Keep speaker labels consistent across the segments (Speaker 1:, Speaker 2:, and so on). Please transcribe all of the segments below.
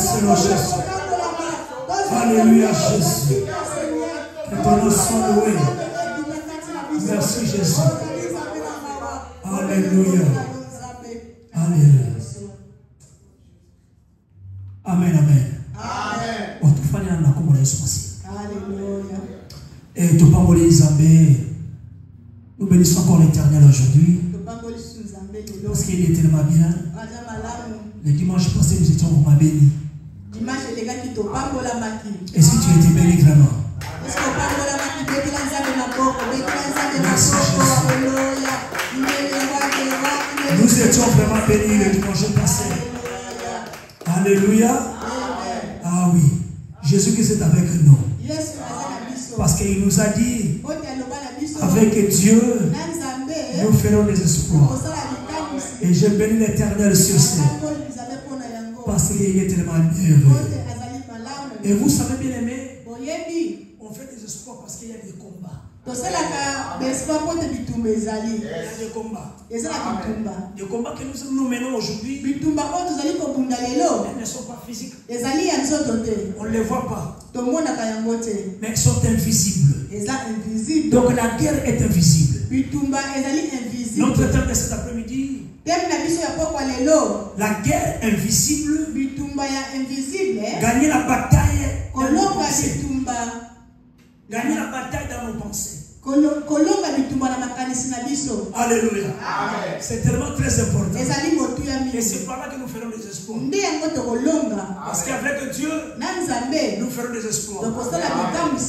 Speaker 1: Seigneur Jésus. Alléluia Jésus. Que ton nom soit loué. Merci Jésus. Alléluia. Alléluia. Amen, amen.
Speaker 2: Alléluia.
Speaker 1: Et tout parler Zambé. Nous bénissons encore l'Éternel aujourd'hui. Parce qu'il est tellement bien. Le dimanche passé, nous étions vraiment bénis. Est-ce que tu as été béni vraiment? Merci Jésus. Nous étions vraiment bénis le dimanche passé. Alléluia. Ah oui. Jésus-Christ est avec nous. Parce qu'il nous a dit, avec Dieu, nous ferons des exploits. Et je bénis l'Éternel sur ce. Parce qu'il est tellement heureux. Et vous savez bien aimé, on fait des exploits parce qu'il y a des combats. Il y a des combats. Les combats que nous menons aujourd'hui, ils ne sont pas physiques. On ne les voit pas. Mais ils sont invisibles. Donc la guerre est invisible. Notre thème de cet après-midi, la guerre invisible, gagner la bataille dans nos pensées. Gagner la bataille dans nos pensées. Alléluia. C'est tellement très important. Et c'est par là que nous ferons des exploits. Parce qu'avec Dieu, nous ferons des exploits.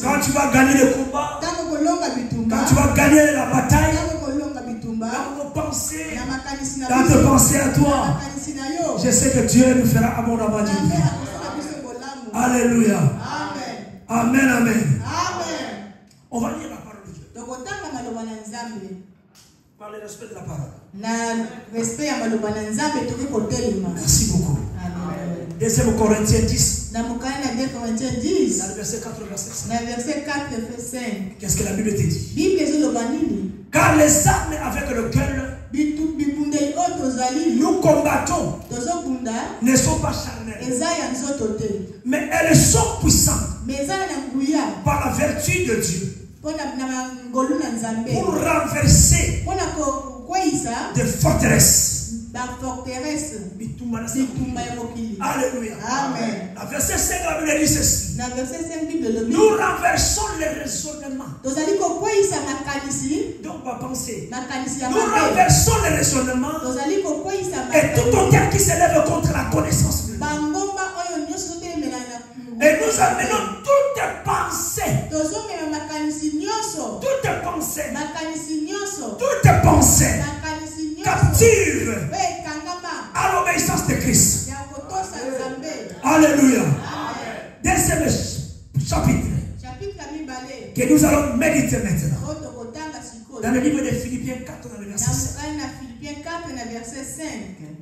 Speaker 1: Quand tu vas gagner le combat, quand tu vas gagner la bataille, dans nos pensées, dans tes pensées à toi, je sais que Dieu nous fera abondamment du bien. Alléluia. Amen, amen. On va lire la parole de Dieu. Par le respect de la parole. Merci beaucoup. 2 Corinthiens 10. Dans le verset 4 verset 5. Qu'est-ce que la Bible te dit? Car les armes avec lesquelles nous combattons ne sont pas charnelles, mais elles sont puissantes par la vertu de Dieu pour renverser des forteresses. Alléluia. Amen. La verset 5, la Bible dit ceci. Nous renversons les raisonnements. Donc ma pensée. Nous renversons les raisonnements et tout autel qui s'élève contre la connaissance de Dieu. Et nous amenons toutes les pensées. Toutes les pensées captives à l'obéissance de Christ. Alléluia. Deuxième chapitre que nous allons méditer maintenant. Dans le livre de Philippiens 4, dans le verset 7.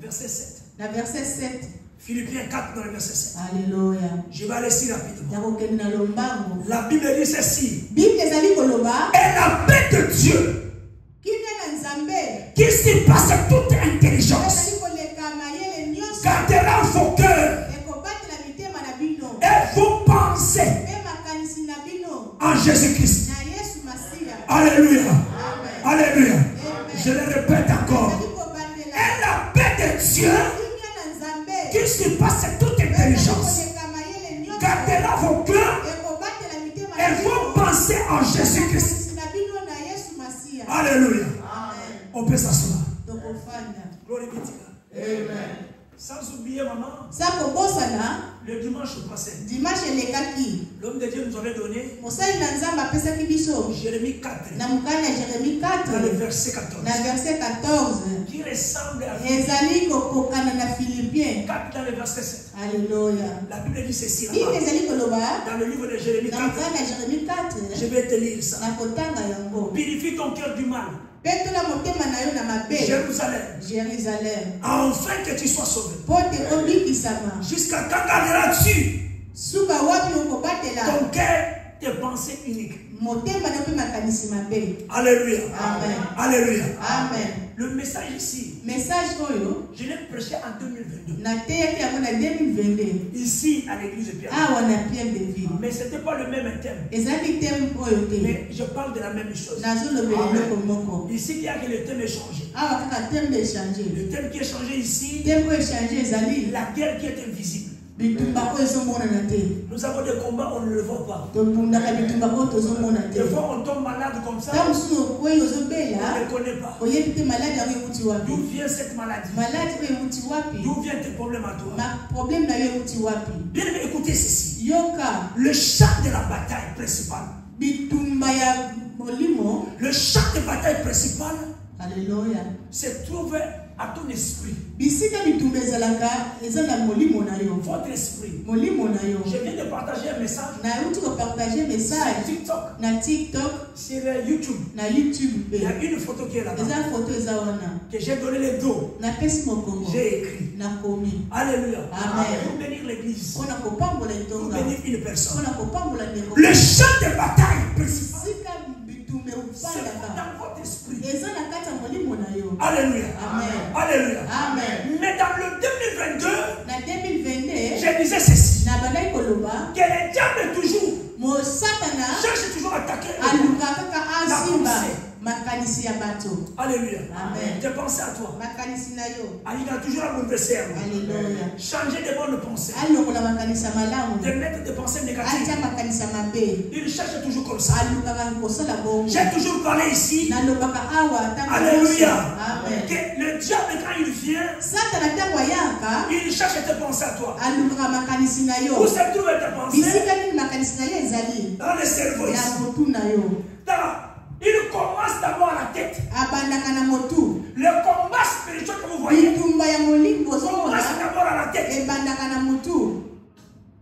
Speaker 1: Verset 7. Philippiens 4 dans le verset 7. Alléluia. Je vais aller si rapidement. La Bible dit ceci. Et la paix de Dieu, qui surpasse toute intelligence, gardera vos cœurs et vos pensées en Jésus-Christ. Alléluia. Alléluia. Je le répète encore. Et la paix de Dieu, qui surpasse toute intelligence, gardera vos cœurs et vos pensées en Jésus-Christ. Alléluia. On peut s'asseoir. Gloire be to God. Amen. Sans oublier, maman, le dimanche passé, l'homme de Dieu nous avait donné Jérémie 4, dans le verset 14, qui ressemble à Philippiens 4 dans le verset 7. Alléluia. La Bible dit ceci là-bas, dans le livre de Jérémie 4, je vais te lire ça. Purifie ton cœur du mal, Jérusalem, enfin que tu sois sauvé. Jusqu'à quand garderas-tu ton cœur, tes pensées uniques? Alléluia.
Speaker 2: Amen.
Speaker 1: Alléluia.
Speaker 2: Amen.
Speaker 1: Le message ici, je l'ai prêché en 2022. Ici, à l'église de Pierre. Mais ce n'était pas le même thème. Mais je parle de la même chose. Amen. Ici, il y a que le thème est changé. Le thème qui est changé ici, la guerre qui est invisible. Nous avons des combats, on ne le voit pas. Des fois, on tombe malade comme ça. On ne connaît pas. D'où vient cette maladie? D'où viennent tes problèmes à toi? Bien aimé, écoutez ceci. Le champ de la bataille principale. Le champ de bataille principal se trouve à ton esprit. Votre esprit. Je viens de partager un message sur TikTok, sur YouTube. Il y a une photo qui est là-bas. Que j'ai donné le dos. J'ai écrit. Alléluia. Pour bénir l'église. Pour bénir une personne. Le champ de bataille principal. C'est dans votre esprit. Alléluia.
Speaker 2: Amen.
Speaker 1: Alléluia.
Speaker 2: Amen.
Speaker 1: Mais dans le 2022, je disais ceci. Que le diable toujours cherche toujours à attaquer la pensée. Alléluia.
Speaker 2: Amen.
Speaker 1: Tes pensées à toi. Il a toujours un mauvais cerveau. Changer de bonnes pensées. De mettre des pensées négatives. Il cherche toujours comme ça. J'ai toujours parlé ici. Alléluia.
Speaker 2: Amen.
Speaker 1: Que le diable, quand il vient, il cherche tes pensées à toi. Où se trouvent tes pensées? Dans le cerveau ici. Il commence d'abord à la tête. Le combat spirituel que vous voyez commence d'abord à la tête.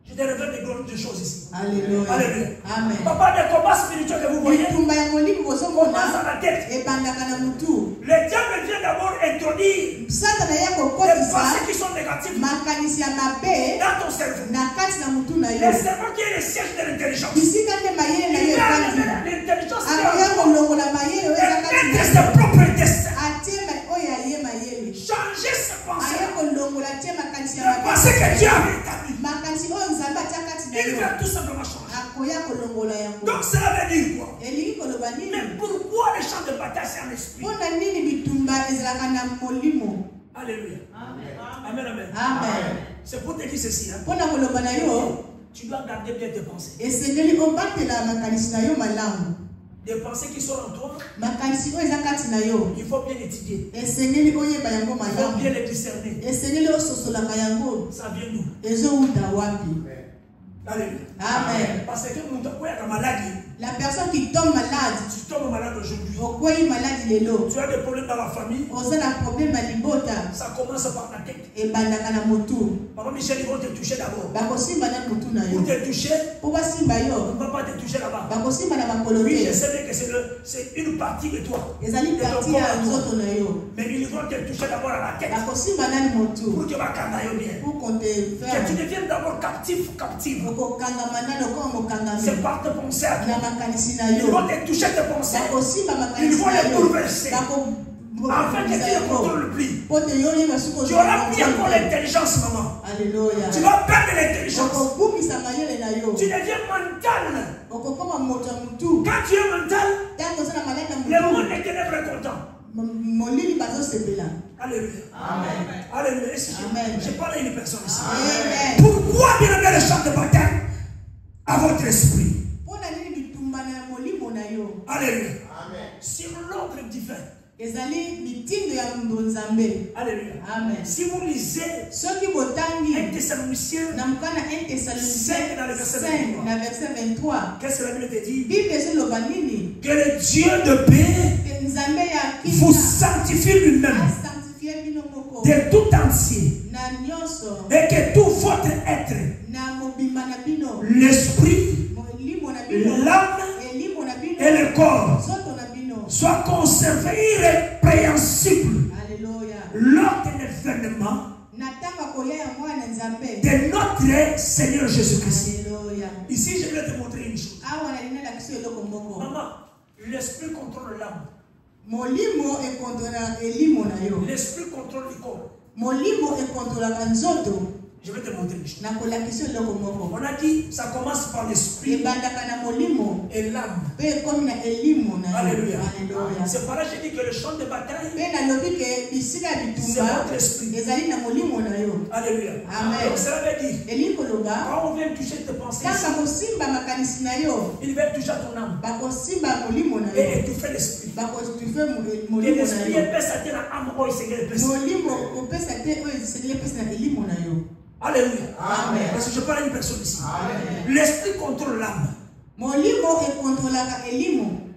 Speaker 1: Je te révèle des choses ici.
Speaker 2: Alléluia.
Speaker 1: Alléluia.
Speaker 2: Amen.
Speaker 1: Papa, le combat spirituel que vous voyez commence à la tête. Le diable vient d'abord introduire des pensées qui sont négatives dans ton cerveau. Le cerveau qui est le siège de l'intelligence. Il va enlever l'intelligence et mettre ses propres destins. Changer ses pensées. Les pensées que Dieu a établies. Il va tout simplement changer. Donc cela veut dire quoi? Mais pourquoi le champ de bataille c'est un esprit? Alléluia. Amen. Amen. C'est pour te dire ceci. Tu dois garder bien tes pensées. Des pensées qui sont en toi, il faut bien étudier. Il faut bien les discerner. Ça vient d'où? Alléluia.
Speaker 2: Amen.
Speaker 1: Parce que la maladie.
Speaker 2: La personne qui tombe malade.
Speaker 1: Tu tombes malade aujourd'hui.
Speaker 2: Tu
Speaker 1: as des problèmes dans la famille. Ça commence par la tête. Papa Michel, ils vont te toucher d'abord. Pour te toucher, on ne va pas te toucher là-bas. Oui, je sais bien que c'est une partie de toi. Mais ils vont te toucher d'abord à la tête. Pour que tu vas bien. Que tu deviennes d'abord captif ou captive. C'est par tes pensées à toi. Ils vont te toucher tes pensées. Ils vont les bouleverser. Afin que tu ne contrôles plus. Tu auras pris encore l'intelligence, maman.
Speaker 2: Alléluia.
Speaker 1: Tu vas perdre l'intelligence. Tu deviens mental. Quand tu es mental, le monde est ténèbres est content. Alléluia.
Speaker 2: Amen.
Speaker 1: Alléluia. Je parle à une personne ici.
Speaker 2: Amen.
Speaker 1: Pourquoi bien aimer le champ de bataille à votre esprit? Alléluia. Sur l'ordre divin. Alléluia.
Speaker 2: Amen.
Speaker 1: Si vous lisez 1 Thessaloniciens 5 dans le verset 23, qu'est-ce que la Bible te dit? Que le Dieu de paix vous sanctifie lui-même de tout entier et que tout votre être, l'esprit, l'âme et le corps soit conservé irrépréhensible lors de l'événement de notre Seigneur Jésus-Christ. Ici, je vais te montrer une chose. L'esprit contrôle l'âme.
Speaker 2: Molimo ekontrola elimo na yo.
Speaker 1: L'esprit contrôle le corps.
Speaker 2: Molimo ekontrola nzoto.
Speaker 1: Je vais te montrer une chose.
Speaker 2: On
Speaker 1: a dit, ça commence par l'esprit et l'âme. Alléluia. C'est par là que j'ai dit que le champ de bataille, c'est votre esprit. Alléluia. Donc cela veut dire, quand on vient toucher tes pensées, il va toucher à ton âme et étouffer l'esprit. Et l'esprit est à la âme, il s'est Alléluia.
Speaker 2: Amen.
Speaker 1: Parce que je parle à une personne ici. L'esprit contrôle l'âme.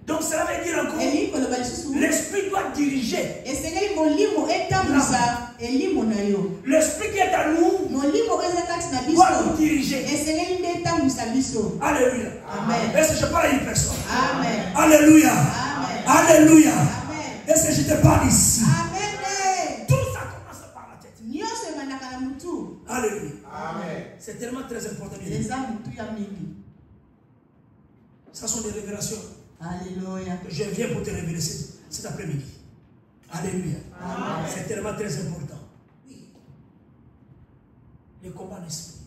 Speaker 1: Donc cela veut dire encore, l'esprit doit diriger. L'esprit qui est à nous doit nous diriger. Alléluia. Est-ce que je parle à une personne?
Speaker 2: Amen.
Speaker 1: Alléluia.
Speaker 2: Amen.
Speaker 1: Alléluia.
Speaker 2: Amen.
Speaker 1: Est-ce que je te parle ici?
Speaker 2: Amen.
Speaker 1: Tout ça commence par la tête. Alléluia.
Speaker 3: Amen.
Speaker 1: C'est tellement très important. Ça sont des révélations.
Speaker 2: Alléluia.
Speaker 1: Je viens pour te révéler cet après-midi. Alléluia. C'est tellement très important. Oui. Les combats d'esprit.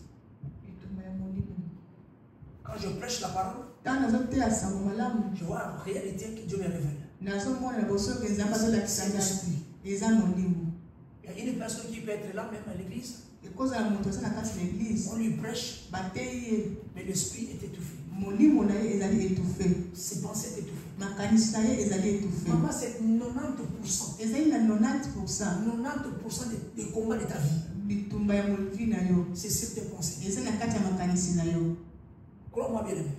Speaker 1: Quand je prêche la parole, je vois la réalité que Dieu me révèle. Il y a une personne qui peut être là même à l'église. On lui prêche, mais l'esprit est étouffé. Ses pensées sont étouffées. Maman, c'est 90%. 90% des combats de ta vie. C'est sur tes pensées. Crois-moi bien aimé.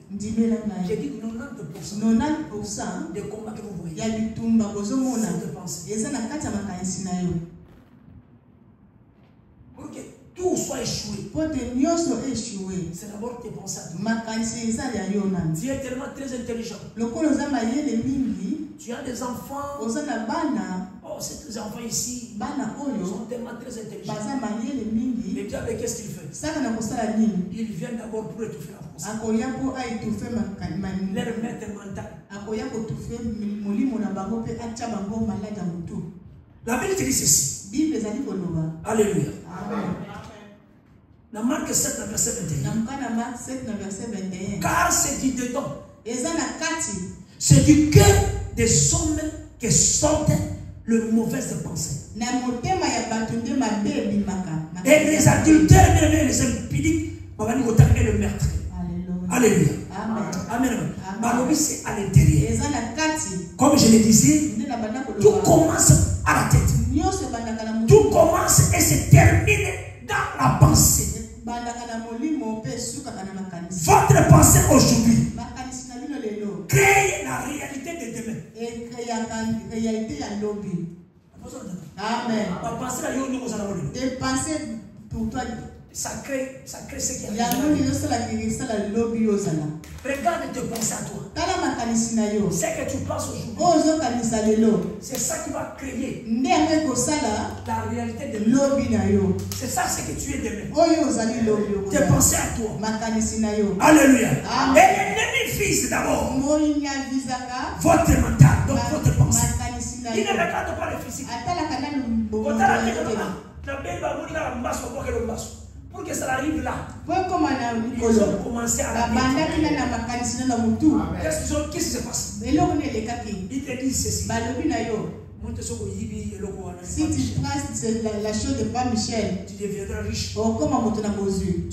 Speaker 1: J'ai dit 90% des combats que vous voyez. C'est tes pensées. Pour que tout soit échoué, c'est d'abord tes pensées à toi. Tu es tellement très intelligent. Tu as des enfants. Oh, ces enfants ici sont tellement très intelligents. Le diable, qu'est-ce qu'il fait? Il vient d'abord pour étouffer la pensée. Leur maître mental. La Bible dit ceci. Alléluia.
Speaker 2: Amen.
Speaker 1: Dans Marc 7, verset 21. Car c'est du dedans. C'est du cœur des hommes que sortent les mauvaises pensées. Et les adultères et les impudiques et le meurtre. Alléluia. Amen. Amen. C'est à l'intérieur. Comme je le disais, tout commence à la tête. Tout commence et se termine dans la pensée. Votre pensée aujourd'hui crée la réalité de demain.
Speaker 2: Amen.
Speaker 1: Tes
Speaker 2: pensées pour toi.
Speaker 1: Ça crée ce qui est. Regarde tes pensées à toi. Ce que tu penses aujourd'hui, c'est ça qui va créer la réalité de demain. C'est ça ce que tu es demain. Tes pensées à toi. Alléluia. Et l'ennemi vise d'abord votre mental, donc votre pensée. Il ne regarde pas le physique. Pour que ça arrive là, ils ont commencé à la Qu'est-ce qui se passe? Ils te disent ceci.
Speaker 2: Si tu prends la chose de pas Michel,
Speaker 1: tu deviendras riche. Tu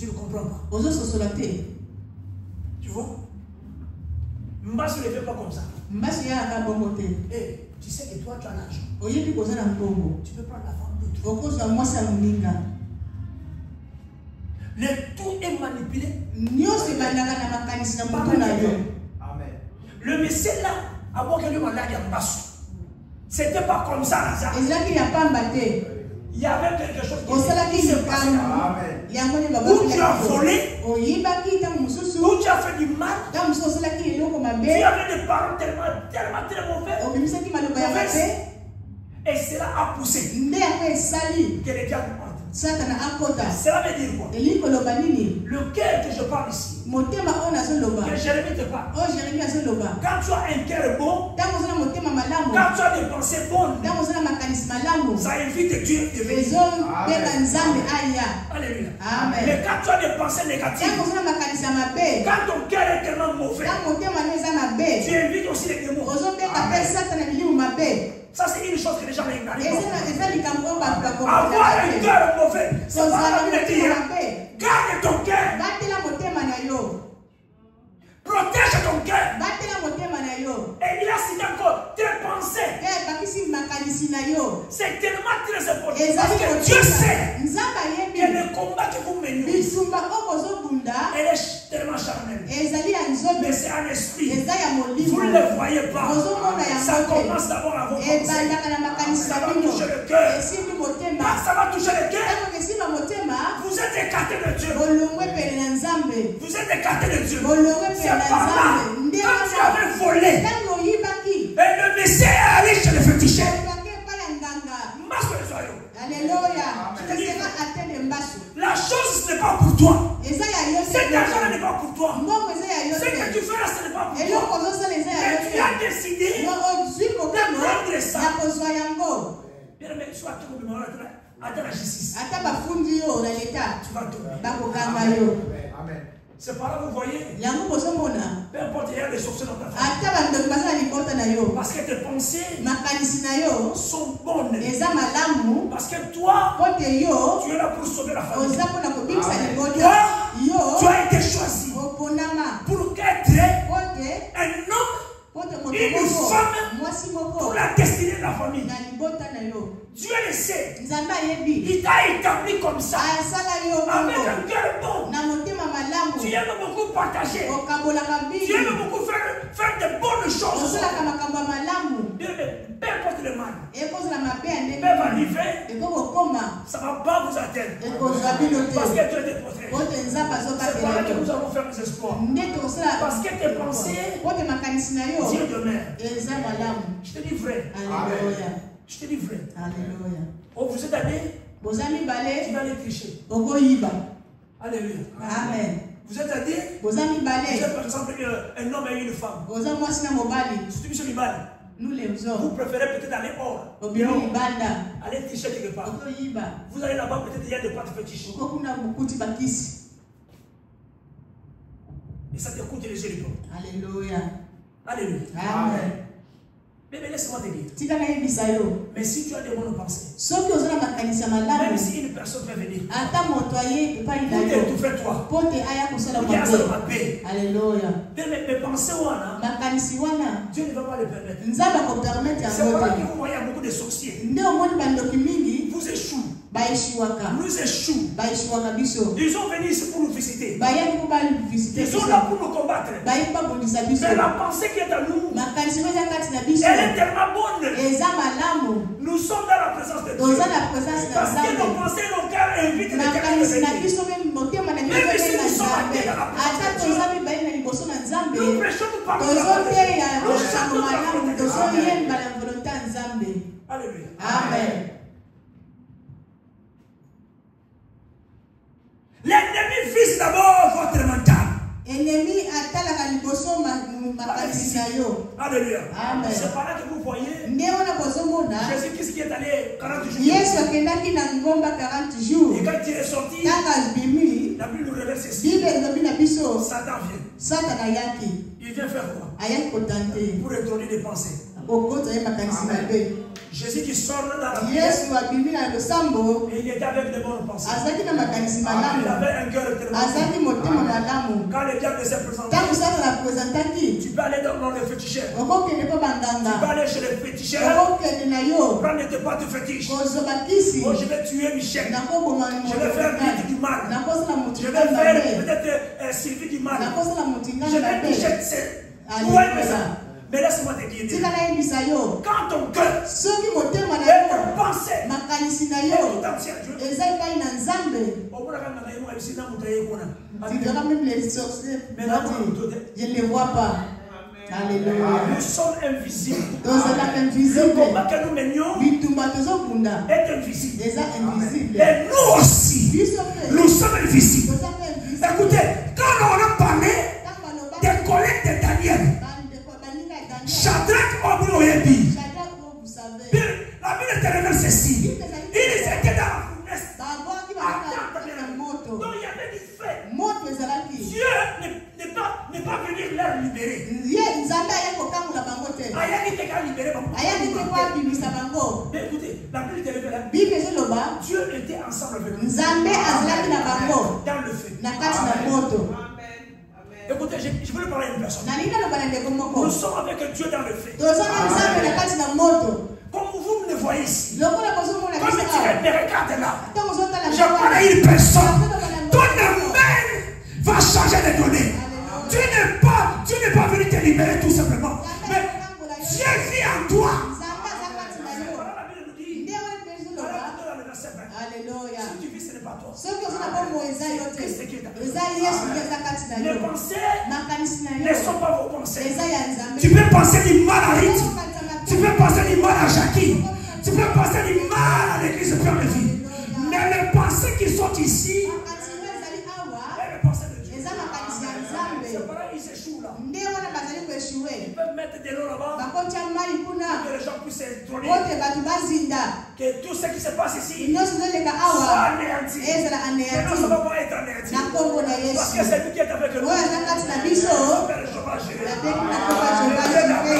Speaker 1: ne comprends pas. Tu vois? Mbasso ne fait pas comme ça. Hey, tu sais que toi tu as l'argent. Tu peux prendre la femme d'autrui. Le tout est manipulé. Amen. Le monsieur là, avant que lui m'en aille en bas, c'était pas comme ça. Il y avait quelque chose qui s'est passé. Où tu as volé, où tu as fait du mal, tu avais des paroles tellement très mauvaises. Et cela a poussé que les diables entrent. Cela veut dire quoi? Le cœur que je parle ici, que Jérémie te parle. Quand tu as un cœur bon, quand tu as des pensées bonnes, ça évite Dieu de venir. Alléluia. Mais quand tu as des pensées négatives, quand ton cœur est tellement mauvais, tu évites aussi les démons. Ça, c'est une chose que les gens n'ignorent pas. Avoir un cœur mauvais, c'est pas la même dire. Garde ton cœur. Protège ton cœur. Et il a cité encore tes pensées. C'est tellement très important. Parce que Dieu sait que le combat que vous menez, elle est tellement charnelle. Mais c'est un esprit. Vous ne le voyez pas. Ça commence d'abord à vos pensées. Ça va toucher le cœur. Quand ça va toucher le cœur, vous êtes écarté de Dieu. Vous êtes écarté de Dieu. C'est par là. Quand tu avais volé, et le Messie est allé chez le féticheur. Alléluia. La chose n'est pas pour toi. Cet argent n'est pas pour toi. Ce que tu fais là, ce n'est pas pour toi. Mais tu as décidé de prendre ça. Bien aimé, tu vas tomber à la justice. Tu vas tomber. Amen. C'est par là vous voyez. Peu importe, il y a des sorciers dans ta famille. Parce que tes pensées sont bonnes. Parce que toi, tu es là pour sauver la famille. Toi, tu as été choisi pour être un homme, une femme pour la destinée de la famille. Dieu le sait. Il t'a établi comme ça. Avec un cœur bon. Tu aimes beaucoup partager. Tu aimes beaucoup faire de bonnes choses. Peu importe le mal. Peuvent arriver. Ça ne va pas vous atteindre. Parce que Dieu est protégé. C'est pour là que nous allons faire des espoirs. Parce que tes pensées, Dieu demeure. Je te dis vrai. Alléluia. Je te dis vrai. Alléluia. Oh, vous êtes allés? Tu vas aller tricher. Alléluia. Amen. Vous êtes allés? Vous êtes par exemple un homme et une femme. Vous préférez peut-être aller hors. Aller tricher quelque part. Vous allez là-bas, peut-être il y a des pâtes fétiches. Et ça te coûte les yeux. Alléluia. Alléluia. Amen. Mais laisse-moi te dire. Mais si tu as des bonnes pensées, même si une personne peut venir pour t'étouffer toi, pour dire ma paix. Alléluia. Mais pensez Dieu ne va pas le permettre. C'est pour ça que vous voyez beaucoup de sorciers. Vous échouez. Nous échouons. Ils sont venus ici pour nous visiter. Ils sont là pour nous combattre. Mais la pensée qui est à nous, elle est tellement bonne. Nous sommes dans la présence de Dieu. Parce que nos pensées, nos cœurs invitent les cœurs de venir. Même si nous sommes à terre dans la présence de Dieu, nous prêchons, nous parlons de la volonté. Nous chantons la volonté. Alléluia. Amen. L'ennemi vise d'abord votre mental. Alléluia. C'est par là que vous voyez Jésus-Christ qui est allé 40 jours. Et quand il est sorti, la Bible nous révèle ceci. Satan vient. Il vient faire quoi? Pour étonner les pensées. Amen. Jésus qui sort dans la vie, et il était avec des bonnes pensées. Il avait un cœur tellement. Quand le diable s'est présenté, tu peux aller dans le féticheur. Tu peux aller chez le féticheur, prendre tes pâtes fétiches. Oh, je vais tuer Michel. Je vais faire Vite du mal. Je vais faire peut-être Sylvie du mal. Je vais toucher ça. Mais laisse-moi te dire, quand ton cœur est pensé et tout entier à Dieu,
Speaker 2: tu verras même les sorciers. Je ne les vois pas. Alléluia.
Speaker 1: Nous sommes invisibles.
Speaker 2: Le
Speaker 1: combat que nous menions est invisible. Et nous aussi, nous sommes invisibles. Écoutez, quand on a parlé des collègues de Daniel, Shadrach, Obi Oyebi, la Bible te révèle ceci. Ils étaient dans la fournaise. Donc il y avait du fait. Dieu n'est pas venu leur libérer. Mais écoutez, la Bible te révèle. Dieu était ensemble avec nous. Dans le feu. Écoutez, je veux parler à une personne. Nous sommes avec Dieu dans le feu. Comme vous me voyez ici, comme tu me regardes là, je parle à une personne. Ton email va changer les données. Tu n'es pas venu te libérer tout simplement. Mais Dieu vit en toi.
Speaker 2: Alléluia.
Speaker 1: Si tu vis, ce n'est pas toi.
Speaker 2: Ceux qui ont pas
Speaker 1: Christ qui est dans
Speaker 2: les
Speaker 1: pensées ne sont pas vos pensées. Tu peux penser du mal à Rite. Tu peux penser du mal à Jackie. Tu peux penser du mal à l'église de Père de Vie. Mais les pensées qui sont ici, les pensées de Dieu. C'est pareil, ils échouent là. Ils peuvent mettre de l'eau là-bas. Que les gens puissent être drôlés. Que tout ce qui se passe ici soit anéanti. Mais non, ça ne va pas être anéanti. Parce que c'est lui qui est avec nous.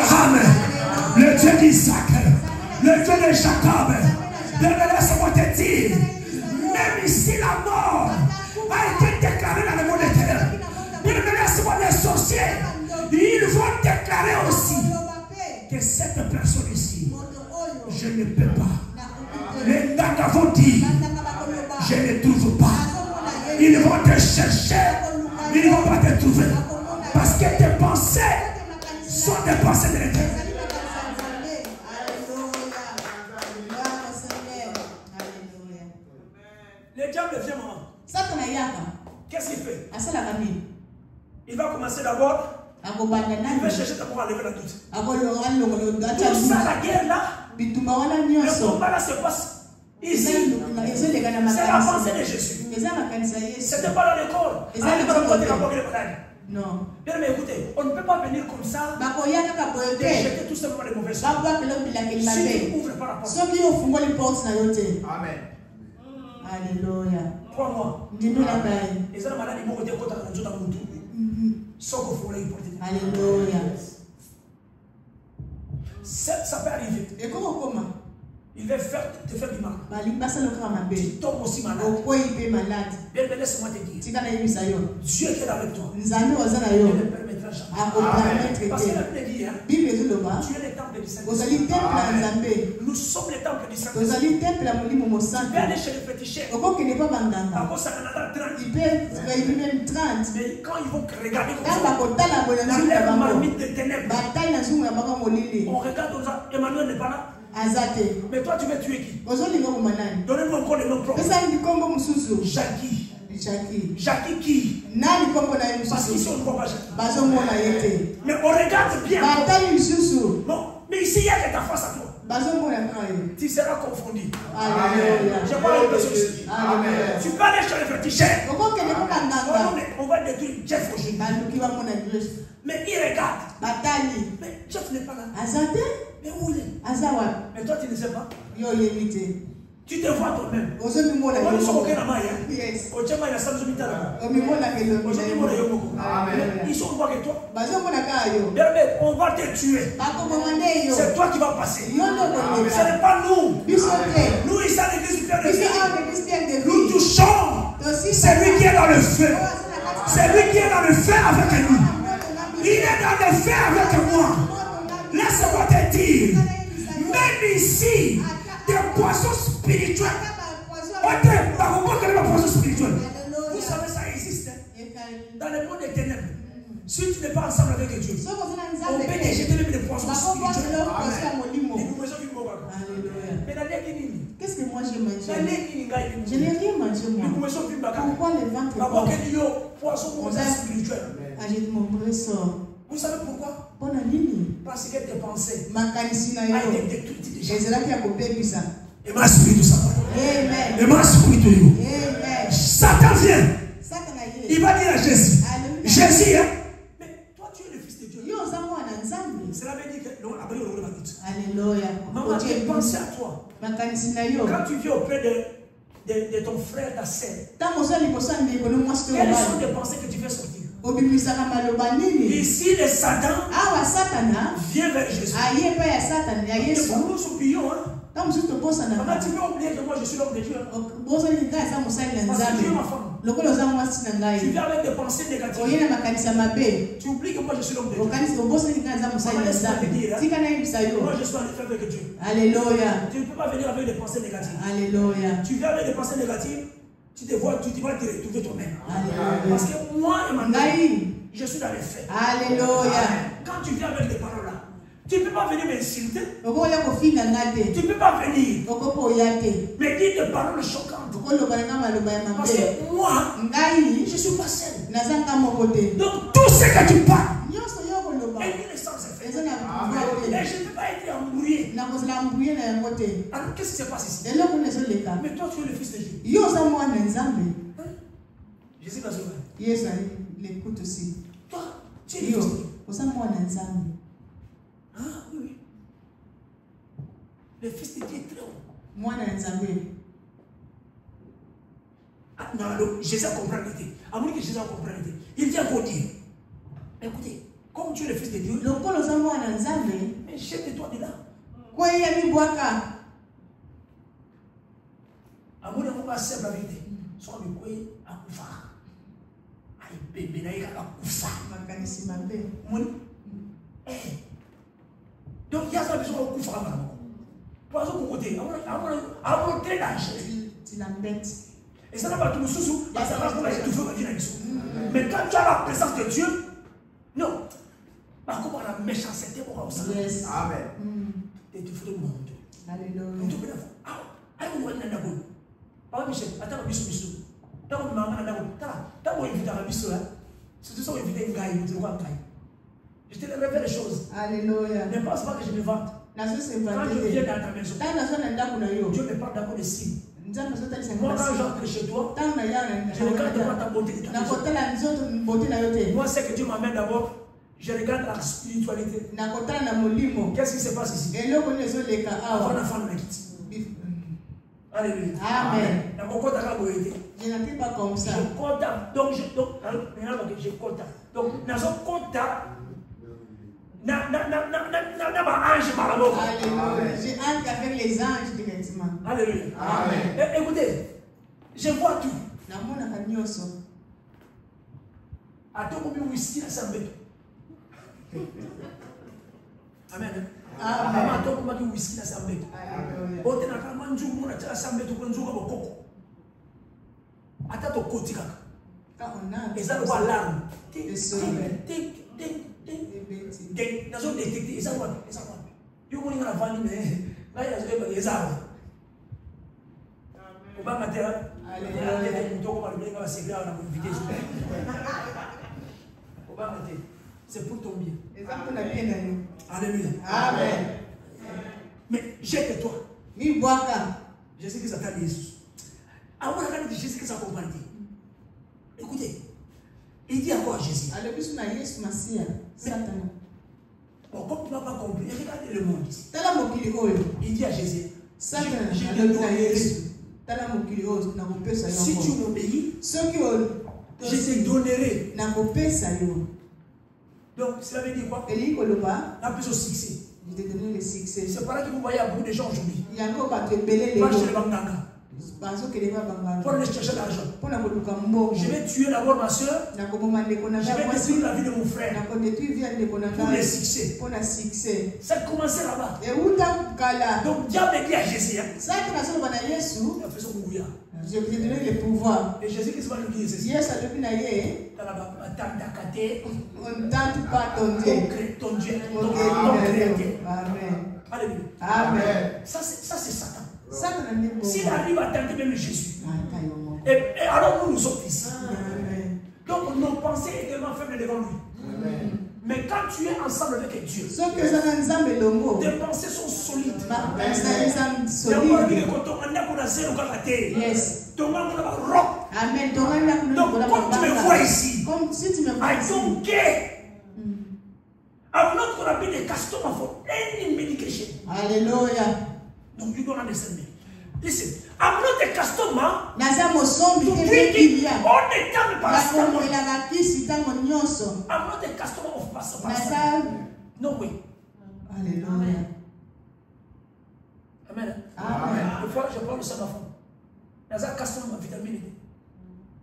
Speaker 1: Amen. Le Dieu d'Isaac, le Dieu de Jacob. Laisse-moi te dire, même ici la mort a été déclarée dans le monde éternel. Laisse-moi les sorciers, ils vont déclarer aussi que cette personne ici, je ne peux pas. Les Naga vont dire, je ne trouve pas. Ils vont te chercher, ils ne vont pas te trouver. Parce que tes pensées sont des pensées de l'éternel. Le diable vient, maman. Qu'est-ce qu'il fait? Il va commencer d'abord. Il va chercher d'abord à lever la doute. Tout ça, la guerre là, le combat là se passe ici. C'est la pensée de Jésus. C'était pas dans le corps. Non. Bien, mais écoutez, on ne peut pas venir comme ça et jeter tout simplement les mauvais sorts. Si tu ouvres par la porte.
Speaker 2: Amen. Alléluia.
Speaker 1: Crois-moi. Et ça, la maladie, il faut que
Speaker 2: Alléluia.
Speaker 1: Ça peut arriver.
Speaker 2: Et comment?
Speaker 1: Il va te faire du mal. Tu tombes aussi malade. Bien, laisse-moi te dire. Dieu est avec toi. Il ne permettra jamais. Parce que la Bible dit, Dieu est le temple du Saint-Esprit. Nous sommes le temple du Saint-Esprit. Tu peux aller chez le féticheur. Mais quand ils vont regarder comme ça, dans leur marmite de ténèbres, on regarde comme ça, Emmanuel n'est pas là. Mais toi, tu veux tuer qui? Donnez-moi encore le nom propre. Jackie. Jackie qui? Parce qu'ici on ne voit pas Jackie. Mais on regarde bien. Non, mais ici il y a que ta face à toi. Tu seras confondu. Je vois une personne ici. Tu peux aller chez le féticheur. On va détruire Jeff aujourd'hui. Mais il regarde. Mais Jeff n'est pas là. Mais où il est? Mais toi tu ne sais pas. Tu te vois toi-même. Ils sont quoi que toi. On va te tuer. C'est toi qui vas passer. Ce n'est pas nous. Nous ici à l'église du Père de Vie, nous touchons. C'est lui qui est dans le feu. C'est lui qui est dans le feu avec nous. Il est dans le feu avec moi. Laisse-moi te dire, même ici, des poissons spirituels. Vous savez, ça existe dans le monde des ténèbres. Si tu n'es pas ensemble avec Dieu, on peut te jeter des poissons spirituels.
Speaker 2: Qu'est-ce que moi j'ai mangé? Je n'ai rien mangé moi. Pourquoi le ventre est
Speaker 1: spirituel?
Speaker 2: Agite mon bresson.
Speaker 1: Vous savez pourquoi? Parce que tes pensées
Speaker 2: a
Speaker 1: été détruites déjà.
Speaker 2: Et ma spirit
Speaker 1: Amen. Et ma spirit Satan vient. Il va dire à Jésus. Jésus, hein? Mais toi tu es le fils de Dieu. Cela veut dire que non, après on va dire.
Speaker 2: Alléluia.
Speaker 1: Maman, j'ai pensé à toi. Quand tu viens auprès de ton frère, ta sœur, quelles sont les pensées que tu fais sortir? Ici, le Satan vient vers Jésus. Et pour nous oublions, hein? Maman, tu peux oublier que moi je suis l'homme de Dieu. Parce que Dieu est ma femme. Tu viens avec des pensées négatives. Tu oublies que moi je suis l'homme de Dieu. Moi je suis en effet avec Dieu.
Speaker 2: Alléluia.
Speaker 1: Tu ne peux pas venir avec des pensées négatives.
Speaker 2: Alléluia.
Speaker 1: Tu viens avec des pensées négatives, tu te vois, tu vas te retrouver toi-même.
Speaker 2: Alléluia.
Speaker 1: Parce que moi et ma mère, je suis dans les faits.
Speaker 2: Alléluia.
Speaker 1: Quand tu viens avec des paroles là, tu ne peux pas venir m'insulter. Tu ne
Speaker 2: peux
Speaker 1: pas venir me dire des paroles choquantes. Parce que moi, je ne suis pas seul. Donc tout ce que tu parles, et le sens est fait. Et je ne peux pas être embrouillé. Alors qu'est-ce qui se passe ici? Mais toi tu es le fils de Dieu. Jésus va se faire.
Speaker 2: L'écoute aussi.
Speaker 1: Toi, tu es le fils de Dieu. Ah oui. Le fils de Dieu est très haut. Ah, non, Jésus a compris l'idée. À moins que Jésus a compris l'idée. Il vient pour dire, écoutez, comme tu es le fils de Dieu, mais jette-toi de là. À moins que moi, c'est la vérité. Soit le quoi à Koufa. Aïe, bébé, naïka à Koufa. Donc il y a ça besoin de Koufa. Pour ça, pour côté, à mon très dangereux.
Speaker 2: Tu l'embêtes.
Speaker 1: Et ça n'a pas tout le sous, ça n'a pas tout le sous. Mais quand tu as la présence de Dieu, non. Par contre, la méchanceté pour ça. Amen. Et tu fais le monde.
Speaker 2: Alléluia.
Speaker 1: Tu fais le monde. Ah, on va aller dans la boue. Papa Michel, attends, bisou. Tant que maman n'a pas, tant qu'on évite un bisou là, c'est tout ça qu'on évite un gars, il te voit un gars. Je te révèle les choses.
Speaker 2: Alléluia.
Speaker 1: Ne pense pas que je me vante. Quand je viens dans ta maison, Dieu me parle d'abord de signes. Moi, quand j'entre chez toi, je regarde d'abord ta beauté de ta maison. Moi, c'est que Dieu m'amène d'abord, je regarde la spiritualité. Qu'est-ce qui se passe ici? Avant la femme me quitte. Alléluia.
Speaker 2: Amen.
Speaker 1: Je
Speaker 2: n'étais pas comme ça.
Speaker 1: Je compte. Donc, je compte. Donc, dans un compte,
Speaker 2: j'ai hâte avec les anges directement.
Speaker 1: Alléluia. Amen. Écoutez, je vois tout. Amen. C'est pour ton bien. Alléluia.
Speaker 2: Amen.
Speaker 1: Mais jette-toi. Je sais que ça t'a dit Jésus. Avant la de Jésus que ça comprend. Écoutez, il dit à quoi Jésus? Bon, comme tu n'as pas compris, regardez le monde. Il dit à Jésus, si tu m'obéis, je te donnerai. Donc, cela veut dire quoi? La plus au succès.
Speaker 2: Je t'ai donné le succès.
Speaker 1: C'est par là que vous voyez beaucoup de gens aujourd'hui.
Speaker 2: Il y a encore pas de belé.
Speaker 1: Pas chez les Banganga. Pour aller chercher l'argent. Je vais tuer d'abord ma soeur. Je vais détruire la vie de mon frère. Pour le succès. Ça a commencé là-bas. Donc diable dit à Jésus.
Speaker 2: Je vais te donner le pouvoir.
Speaker 1: Et Jésus qui se va nous dire ceci.
Speaker 2: On ne tente pas ton Dieu.
Speaker 1: Ton Dieu.
Speaker 2: Amen.
Speaker 1: Alléluia.
Speaker 2: Amen.
Speaker 1: Ça c'est Satan.
Speaker 2: S'il
Speaker 1: S'il arrive à tenter même Jésus, et alors nous sommes ici. Donc nos pensées sont tellement faibles devant lui. Mais quand tu es ensemble avec Dieu, tes pensées sont solides. Amen. Donc, comme tu me vois ici, I don't care. I'm not going to be the customer for any medication.
Speaker 2: Hallelujah.
Speaker 1: Donc, you don't understand me. Listen, I'm not a customer
Speaker 2: to
Speaker 1: drink all the time paracetamol. I'm not a customer of paracetamol. No way.
Speaker 2: Alléluia.
Speaker 1: Amen. Amen. Des fois, je parle de ça à ma femme. Il y a un customer de vitamine.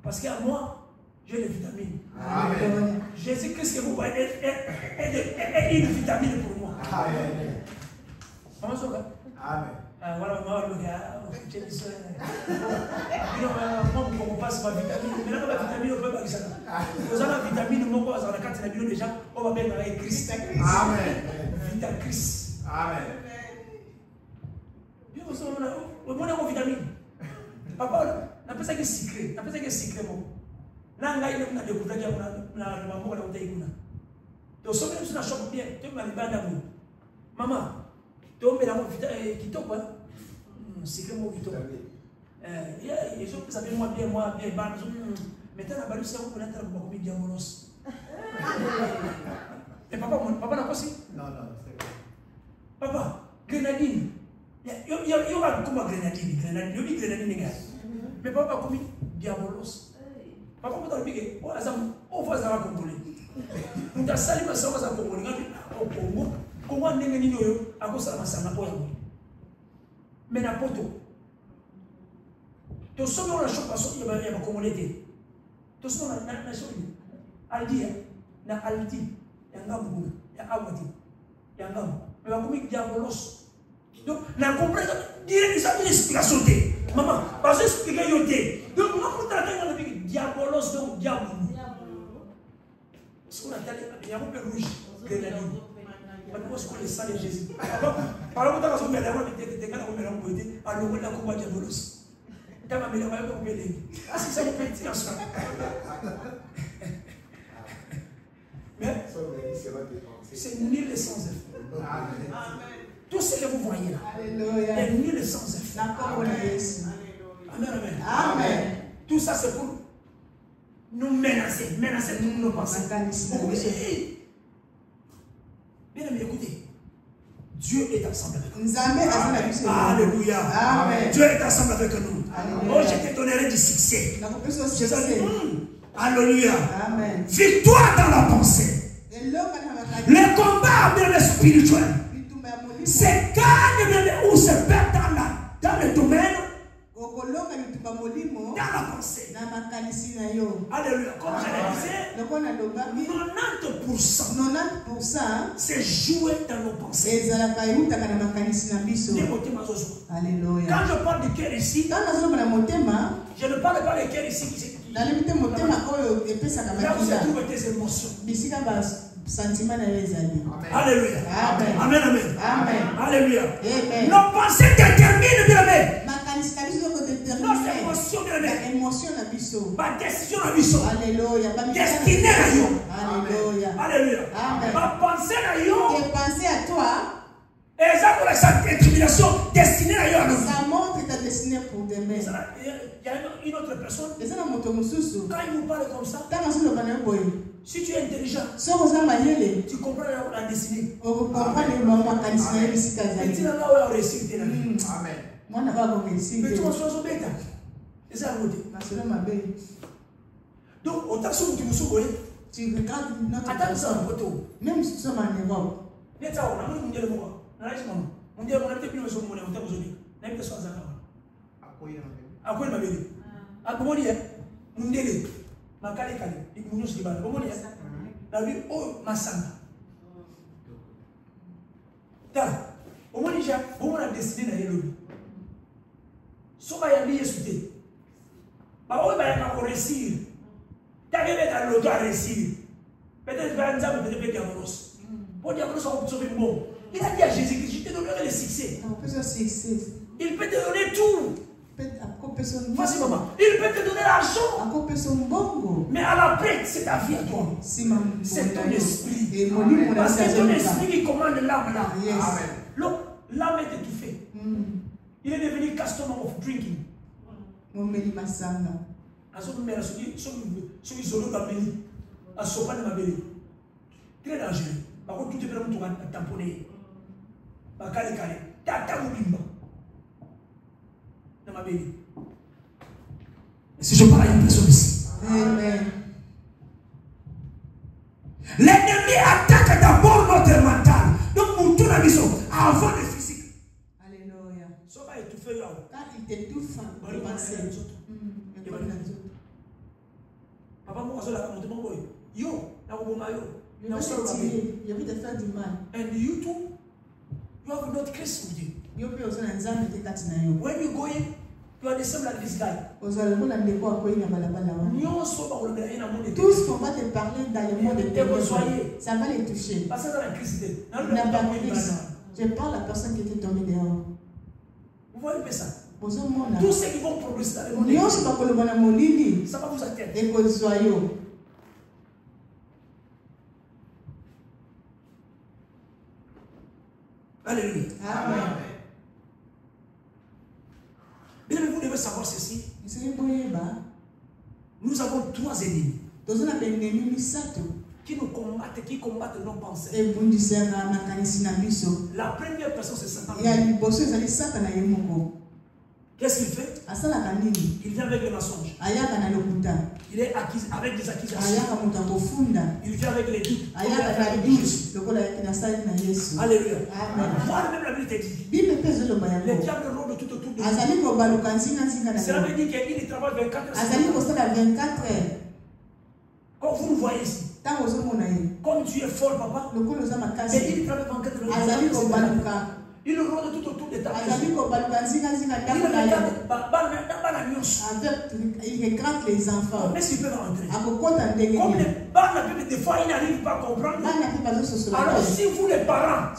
Speaker 1: Parce qu'à moi, j'ai des vitamines.
Speaker 2: Amen.
Speaker 1: Jésus-Christ que vous voyez est une vitamine pour moi.
Speaker 2: Amen.
Speaker 1: Comment ça va?
Speaker 2: Amen.
Speaker 1: Voilà, moi, je on passe ma vitamine. Maintenant, la vitamine, on peut pas ça. Vous avez la vitamine, on va dans la carte de la bio déjà, on va mettre avec Christ.
Speaker 2: Amen.
Speaker 1: Vita Christ.
Speaker 2: Amen.
Speaker 1: On a une vitamine. Papa, on appelle ça que secret. On appelle ça que secret. Là, on a découvert qu'il y a un maman qui a été là. Donc, si on a un choc bien, tu m'as dit, maman, tu as un vitamine qui tombe. Secret, mon vitamine. Les gens qui savent moi bien, maintenant, la balance, on a un peu de diabolos. Et papa n'a pas aussi?
Speaker 2: Non, c'est vrai.
Speaker 1: Papa, grenadine. Il y a comme grenadine. Mais papa, comme diabolos. Papa, on va dire, on va faire ça congolais. On a sali ma sama za congolais. Au Congo, comment on est venu à cause de la masana pour y mais n'importe où. Tu sais, on a choc parce qu'il y a un congolais. Tu sais, on a choc. Aldi, na Aldi, il y a un gamme, il y a un Awadi, il y a un gamme. Mais on a commis diabolos. Donc, on a compris que dire que ça une explication. Maman, parce que expliquer yoté. Donc, on a compris que diabolos, donc diable. Ce qu'on a dit, il y a un peu rouge, grenadine. Parce qu'on est ça de Jésus. Par exemple, quand on met la main, on met la main, alors on a combat diabolos. Quand on met la main, on met les. Ah, c'est ça, on peut dire ça. Mais c'est nul et sans effet. Tout ce que vous voyez là est nul et sans effet. Amen, amen.
Speaker 2: Amen.
Speaker 1: Tout ça c'est pour nous menacer nos pensées. Bien aimé, écoutez. Dieu est ensemble avec nous. Alléluia.
Speaker 2: Amen.
Speaker 1: Dieu est ensemble avec nous.
Speaker 2: Alléluia.
Speaker 1: Oh, je te donnerai du succès.
Speaker 2: Succès.
Speaker 1: Alléluia.
Speaker 2: Amen.
Speaker 1: Victoire dans la pensée. Le combat bien spirituel. C'est gagne ou se perd dans le domaine. Dans la pensée. Alléluia. Comme je le disais, 90% c'est jouer dans nos pensées.
Speaker 2: Alléluia.
Speaker 1: Quand je parle de cœur ici, je ne parle pas de cœur ici. Là où se trouvent tes émotions. Alléluia.
Speaker 2: Amen.
Speaker 1: Amen. Amen.
Speaker 2: Amen.
Speaker 1: Alléluia.
Speaker 2: Amen.
Speaker 1: Nos pensées déterminent, bien aimé. Nos émotions, bien aimé. Ma décision à biso.
Speaker 2: Alléluia.
Speaker 1: Destinée à yo.
Speaker 2: Alléluia.
Speaker 1: Alléluia.
Speaker 2: Amen.
Speaker 1: Ma pensée à yo.
Speaker 2: Et penser à toi.
Speaker 1: Et ça pour sa détermination destinée à yo.
Speaker 2: Ça montre ta destinée pour demain.
Speaker 1: Il y a une autre personne. Quand il nous parle comme ça. Si tu es intelligent, tu comprends la destinée. Et tu n'as pas réussi. Amen. Mais tu m'as choisi bête. Et ça a voté. Donc, autant que tu me souviens,
Speaker 2: tu regardes notre
Speaker 1: photo.
Speaker 2: Même si nous sommes en Europe.
Speaker 1: On a makale kale ikunyusi kibana bomoni ya na bi o masanga ta omoni ja bomona destiné na yelo soba ya bi yesuté ba o ba ya ko réussir ta bébé ta lo doit réussir peut-être va nzambe peut-être diabolos pour diabolos on peut sauver bon il a dit à Jésus-Christ je te donnerai le succès
Speaker 2: il peut
Speaker 1: te donner tout Vas-y, maman. Il peut te donner l'argent. Mais à la fin, c'est ta vie à toi. C'est ton esprit. Parce que ton esprit qui commande l'âme là. L'âme est étouffée. Il est devenu customer of drinking. Très dangereux. Par contre, tout est prêt pour tamponner. Si je parle à une personne ici. L'ennemi attaque d'abord notre mental. Donc, pour tout la mission, avant le physique.
Speaker 2: Alléluia.
Speaker 1: Ça va étouffer là.
Speaker 2: Quand il t'étouffe, il va penser.
Speaker 1: Papa, moi, je vais mon boy. Yo,
Speaker 2: je vais te faire du mal.
Speaker 1: And you too, you have not Christ with you. When you go in, you are the same like this guy.
Speaker 2: Tout ce qu'on va te parler dans le monde de ténèbres, ça va les toucher. Je parle à la personne qui était tombée dehors.
Speaker 1: Vous voyez ça? Tous ceux qui vont progresser dans le monde, ça va vous atteindre. Alléluia. Amen. Bien, vous devez savoir ceci. Nous avons 3 ennemis qui nous combattent, qui combattent nos pensées. La première personne, c'est Satan. Qu'est-ce qu'il fait? Il vient avec les mensonges. Il est avec des accusations. Il vient avec les doutes. Alléluia. Voilà, même la Bible te dit. Le diable rôde tout autour de nous. Cela veut dire qu'il travaille 24 heures. Quand vous nous voyez ici, comme tu es fort, papa, mais il travaille 24 heures. Il rôde tout autour de ta maison.
Speaker 2: Il regarde les enfants.
Speaker 1: Mais s'ils peuvent rentrer. Comme les balles, des fois, ils n'arrivent pas à comprendre. Alors, si vous, les parents,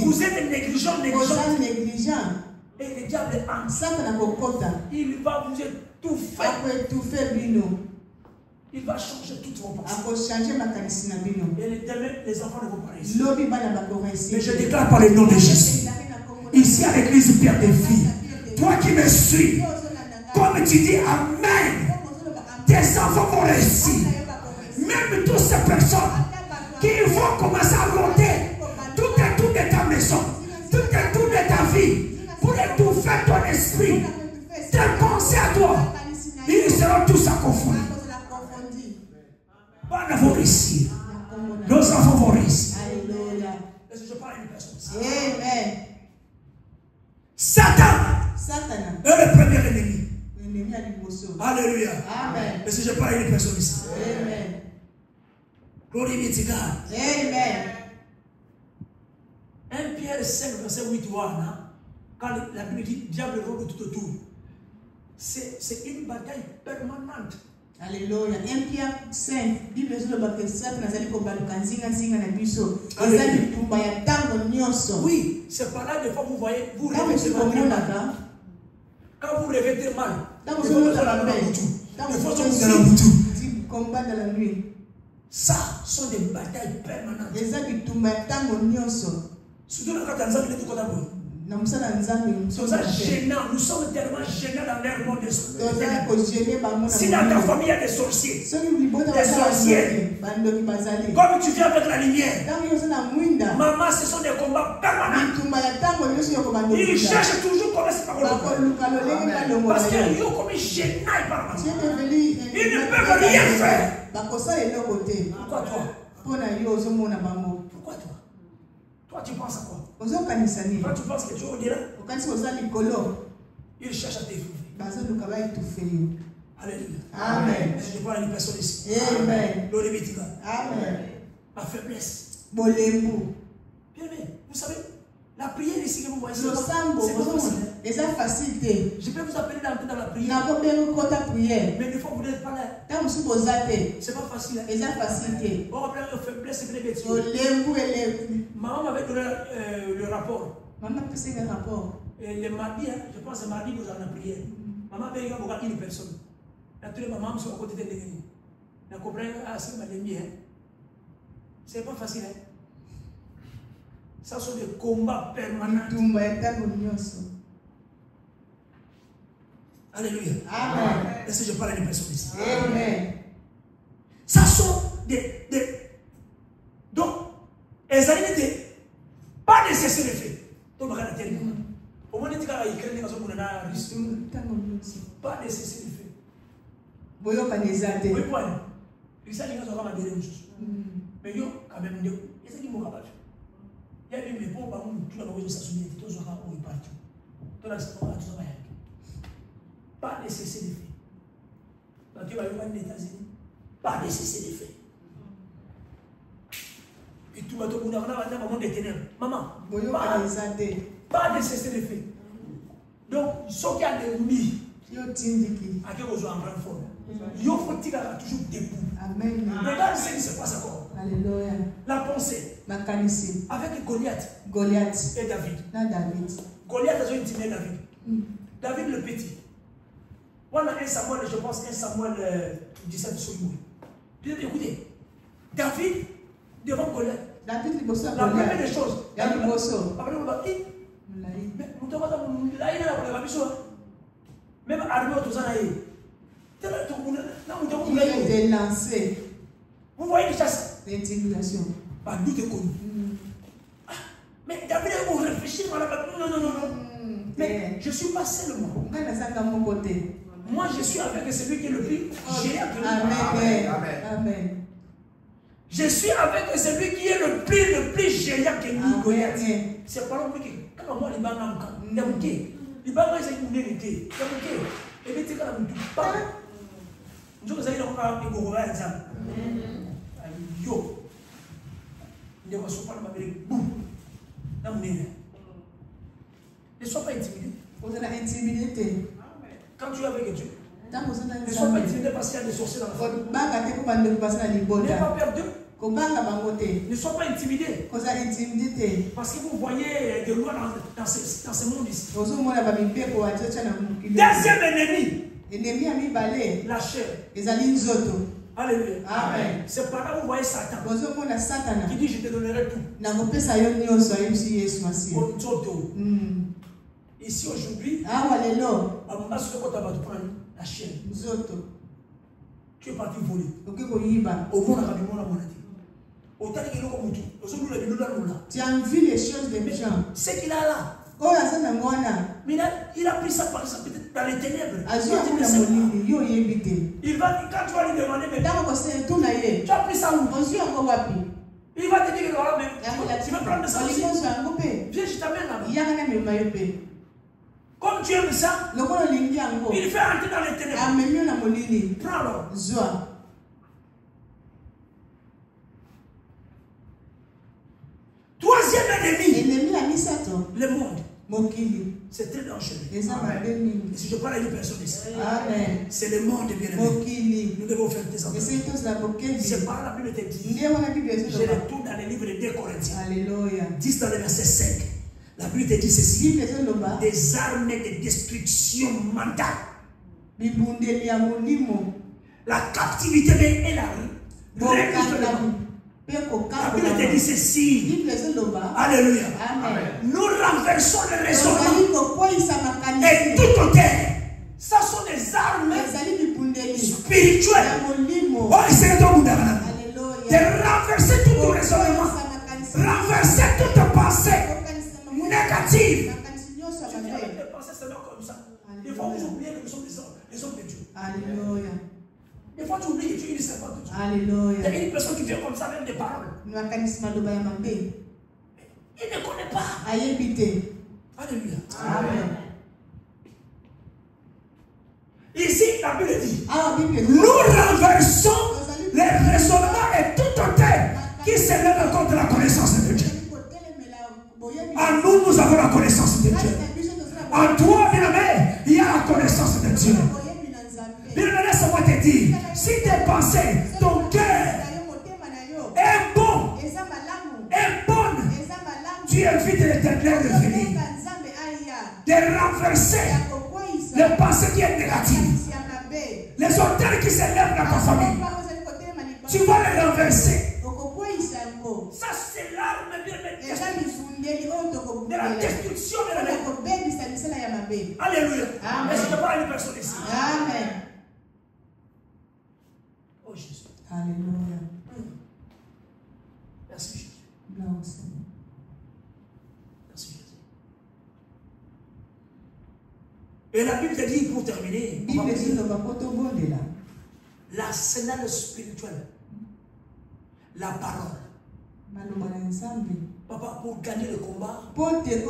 Speaker 1: vous êtes négligents, et le diable il va vous étouffer. Il va changer toutes vos pensées. Et demain, les enfants ne vont pas réussir. Mais je déclare par le nom de Jésus. Ici à l'église Pierre des Filles, toi qui me suis, comme tu dis Amen, tes enfants vont réussir. Même toutes ces personnes qui vont commencer à rôder tout autour de ta maison, tout autour de ta vie, pour étouffer ton esprit, tes pensées à toi, ils seront tous à confondre. Vont réussir. Nos enfants vont réussir. Est-ce que je parle à une personne?
Speaker 2: Amen.
Speaker 1: Satan est le premier ennemi. Alléluia.
Speaker 2: Amen.
Speaker 1: Est-ce que je parle à une personne ici?
Speaker 2: Amen.
Speaker 1: Glory be to God.
Speaker 2: Amen.
Speaker 1: 1 Pierre 5, verset 8, quand la Bible dit diable rôde tout autour, c'est une bataille permanente.
Speaker 2: Alléluia. 1 Pierre 5, Bible
Speaker 1: oui, c'est par là des fois vous voyez, vous revêtez mal. Quand vous revêtez mal, ça sont des batailles permanentes. Surtout dans la Tanzanie, nous sommes tellement gênants dans leur monde. Si dans ta famille il y a des sorciers, des sorcières, comme tu viens avec la lumière, maman, ce sont des combats permanents. Ils cherchent toujours comment c'est par le parce qu'ils sont comme gênants par ils ne peuvent rien faire. Pourquoi toi? Pourquoi toi? Toi, tu penses à quoi? Toi, tu penses que tu es au-delà? Il cherche à t'étouffer. Alléluia.
Speaker 2: Amen.
Speaker 1: Je parle à une personne ici.
Speaker 2: Amen.
Speaker 1: Amen. Ma faiblesse. Bien aimé, vous savez, la prière ici que vous voyez, c'est pas facile. Je peux vous appeler d'entrer dans la prière. Mais des fois, vous n'êtes pas là. C'est pas facile. On va prendre la faiblesse et les bêtises. Maman m'avait donné le rapport. Et le mardi, je pense que mardi, vous avez la prière. Maman paye une personne. La tous les mamans sont à côté de l'église. La comprendre c'est malheureux. C'est pas facile. Hein? Ça sont des combats permanents. Alléluia. Amen. Est-ce que je parle à une personne ici? Amen. Ça sont des donc, les alliés n'étaient pas nécessaires de faire. Donc, on va dire, au moins, il y a écrit dans son pas nécessaire de faire. Oui, pas nécessaire. Oui, point. Il s'agit de faire des choses. Mais yo, quand même, il y a des mots capables. Il y a des mots pour tout le monde s'assumer, tout le monde est parti. Tout le monde pas nécessaire de faire. Quand tu vas aller aux États-Unis, pas nécessaire de faire. Et tout le monde a un des ténèbres. Maman, pas nécessaire de faire. Donc, ce qui a des nuits, à qui vous en grande forme. Il faut toujours debout. Amen. Regarde ce qui se passe encore. Alléluia. La pensée. Avec Goliath. Et David. Goliath a intimidé David. David le petit. On a un Samuel, je pense, un Samuel 17 sur lui. Écoutez, David devant Goliath. La première des choses. Même armé au Touzanaï. Il est lancé. Vous voyez déjà ça? L'intimidation. Par nous de connu. Mais David a beau réfléchir. Non. Mais je ne suis pas seul moi. Moi je suis avec celui qui est le plus géant que nous. Amen. Je suis avec celui qui est le plus géant que nous. Goliath. C'est pas l'homme qui. Quand moi, il va m'en il va me dire qu'il est et puis tu vas me dire pas. Je vous ai dit qu'on va me dire yo. Ne va pas me dire boum. Ne sois pas intimidé. Vous êtes intimidé. Quand tu es avec Dieu, ne sois pas intimidé parce qu'il y a des sorciers dans la famille. N'aie pas peur d'eux. Ne sois pas intimidé. Parce que vous voyez des lois dans ce monde ici. Deuxième ennemi. La chair. Alléluia. Amen. C'est par là que vous voyez Satan. Qui dit je te donnerai tout. Ici aujourd'hui, la chair. Tu es parti voler. Au monde, tu as vu les choses des gens. C'est qu'il a là. Il a pris ça par ça peut-être dans les ténèbres. Il va dire, quand tu vas lui demander, mais tu as pris ça où? Il va te dire, voilà, mais tu veux prendre ça aussi. Viens, je t'amène là-bas. Comme tu aimes ça, il fait entrer dans les ténèbres. Prends-le. Troisième ennemi. Le monde. C'est très dangereux. Et si je parle à une personne ici, c'est le monde bien aimé. Nous devons faire des enfants. C'est par la Bible te dit. Je retourne dans le livre de 2 Corinthiens. Alléluia. 10 dans le verset 5. La Bible te dit ceci. Des armes de destruction mentale. La captivité est la La Bible te dit ceci. Alléluia. Amen. Nous renversons le raisonnement et tout au terre. Ça sont des armes spirituelles. De renverser tout ton raisonnement. Renverser toute pensée négative. Tu dis avec des pensées seulement comme ça. Des fois, vous oubliez que nous sommes des hommes de Dieu. Alléluia. Des fois, tu oublies que tu es une servante de Dieu. Alléluia. Il y a une personne qui vient comme ça, même des paroles. Il ne connaît pas. Alléluia. Amen. Ici, la Bible dit, nous renversons les raisonnements et tout autel qui s'élève contre la connaissance de Dieu. En nous, nous avons la connaissance de Dieu. En toi, bien-aimé, il y a la connaissance de Dieu. Bien-aimé, laisse-moi te dire, si tes pensées, ton cœur est bon, est bonne, tu invites l'Éternel de venir, de renverser les pensées qui sont négatives, les auteurs qui s'élèvent dans ta famille, tu vas les renverser. Ça, c'est l'arme de la destruction de la vie. Alléluia. Est-ce que je parle à une personne ici?
Speaker 2: Amen.
Speaker 1: Oh Jésus.
Speaker 2: Alléluia.
Speaker 1: Merci Jésus.
Speaker 2: Merci
Speaker 1: Jésus. Et la Bible te dit, pour terminer, l'arsenal spirituel, la parole. Papa, pour gagner le combat, pour gagner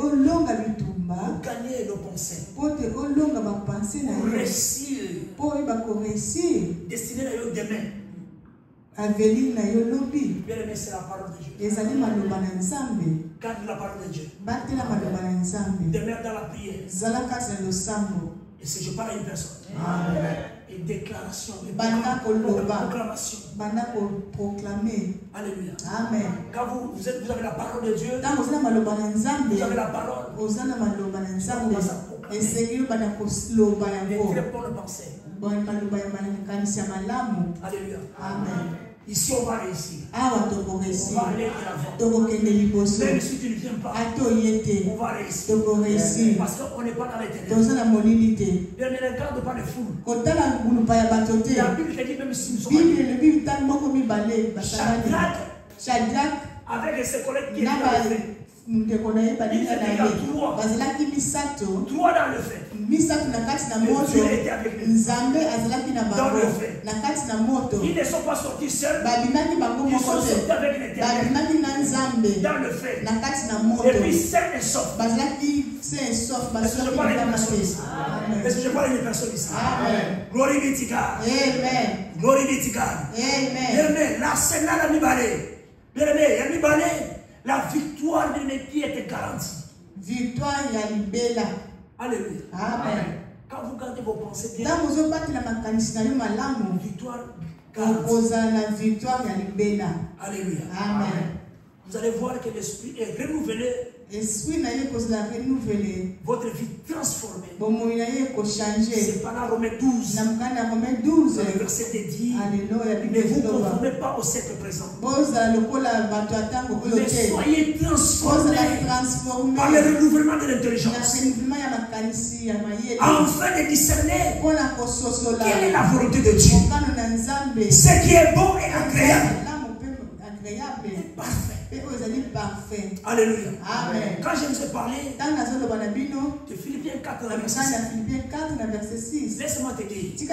Speaker 1: nos pensées, pour réussir, destiné à eux demain. Bien aimé, c'est la parole de Dieu. Garde la parole de Dieu. Demeure dans la prière. Et si je parle à une personne, amen. Et déclaration, et proclamation. Alléluia.
Speaker 2: Amen.
Speaker 1: Quand vous avez la parole de Dieu, vous avez la parole. Et très bonne pensée. Alléluia.
Speaker 2: Amen.
Speaker 1: Ici, on va réussir. On va aller de l'avant. Même si tu ne viens pas, on va réussir. Parce qu'on n'est pas dans les ténèbres. Mais ne regarde pas les foules. La Bible te dit même si nous sommes Shadrach, avec ses collègues qui étaient dans le feu. Il était trois dans le feu. Dieu était avec lui. Dans le feu. Ils ne sont pas sortis seuls. Ils sont sortis avec l'Éternel. Dans le feu. Et puis sains et saufs. Est-ce que je parle à une personne ici? Est-ce que je parle à une personne ici? Glory be to God.
Speaker 2: Amen.
Speaker 1: Glory be to God. Amen. L'arsenal a mis balai. Bien aimé, il a mis balai. La victoire de mes pieds était garantie.
Speaker 2: Victoire Yalibela.
Speaker 1: Alléluia.
Speaker 2: Amen.
Speaker 1: Quand vous gardez vos pensées bien, victoire garantie. Alléluia.
Speaker 2: Amen.
Speaker 1: Vous allez voir que l'esprit est renouvelé. Votre vie transformée. C'est par la Romains 12. Le verset te dit, ne vous conformez pas au siècle présent. Mais soyez transformés par le renouvellement de l'intelligence. Afin de discerner quelle est la volonté de Dieu. Ce qui est bon et agréable. Et parfait. Alléluia.
Speaker 2: Amen.
Speaker 1: Quand je vous ai parlé de Philippiens 4, verset 6, laisse-moi te dire, tout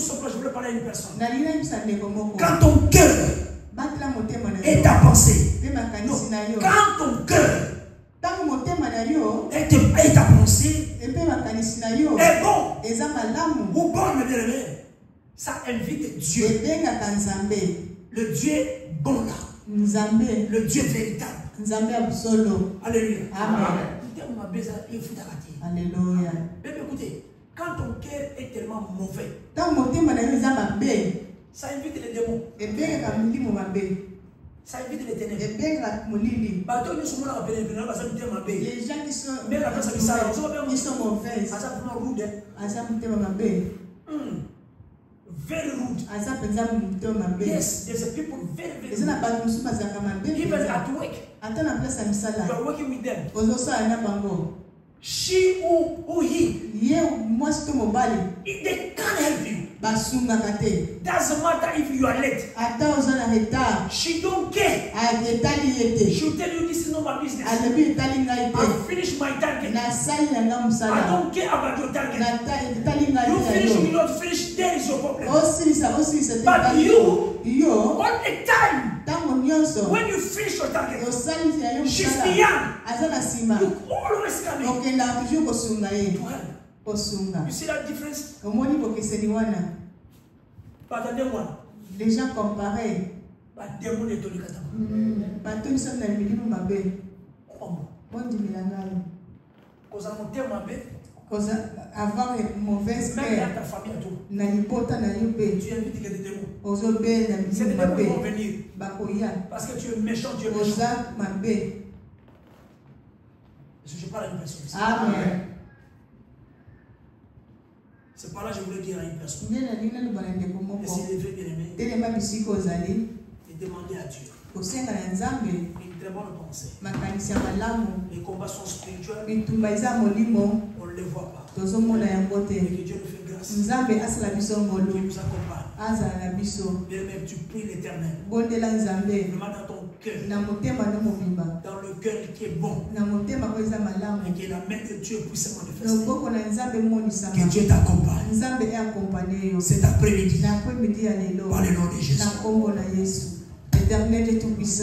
Speaker 1: simplement, je voulais parler à une personne. Quand ton cœur est ta pensée, quand ton cœur est ta pensée, est bon ou bonne, bien aimé, ça invite Dieu. Le Dieu bon là. Le Dieu véritable. Alléluia.
Speaker 2: Amen.
Speaker 1: Alléluia. Mais écoutez, quand ton cœur est tellement mauvais, ça invite les démons. Ça évite les ténèbres.
Speaker 2: Les gens qui sont mauvais,
Speaker 1: very rude. Yes, there's a people very rude. Even at work, you are working with them. She or he, they can't help you. Doesn't matter if you are late. She don't care. She'll tell you this is not my business. I've finished my target. I don't care about your target. You finish, you don't finish, there is your problem. But you, all the time, when you finish your target, she's beyond. You always coming to help. You see that difference?
Speaker 2: Les gens comparés. Avoir une mauvaise
Speaker 1: même dans ta famille à toi, tu invites les démons. Ces démons vont venir parce que tu es méchant, tu es méchant. Je parle à une personne.
Speaker 2: Amen.
Speaker 1: C'est par là que je voulais dire à une personne. Essayez de faire bien aimer. Et demander à Dieu une très bonne pensée. Les combats sont spirituels. On ne les voit pas. Et que Dieu nous fait grâce. Qui nous accompagne. Bien aimé, tu pries l'Éternel. Vraiment dans ton cœur. Dans le cœur qui est bon. Et que la main de Dieu puisse se manifester. Que Dieu t'accompagne. Cet après-midi. Par le nom de Jésus.
Speaker 2: Éternel et tout-puissant.